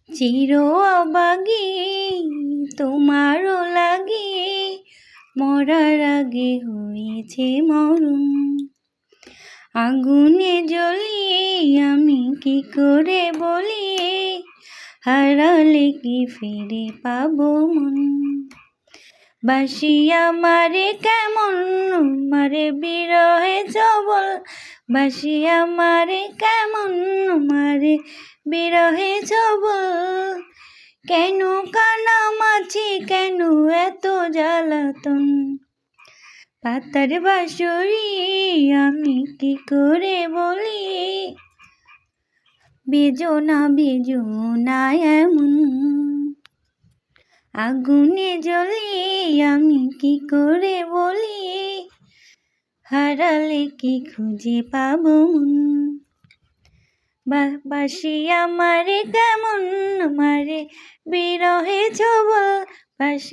চির অবাগী তোমারও লাগে, মরার আগে হয়েছে মরণ। আগুনে জ্বলি আমি কি করে বলি, হারালে কি ফিরে পাবো মন। বাসি আমারে কেমন মারে বিরহে সবল, বাসি আমারে কেমন মারে বিরহে সবল। কেন কানামাছি কেন এত জ্বালাতন, পাতার বাঁশরি আমি কি করে বলি, বেজনা বেজনা এমন। আগুনে জ্বলি আমি কি করে বলি, হারালে কি খুঁজে পাবো মন। বাসি আমারে কেমন মারে বিরহে সবল, বাসি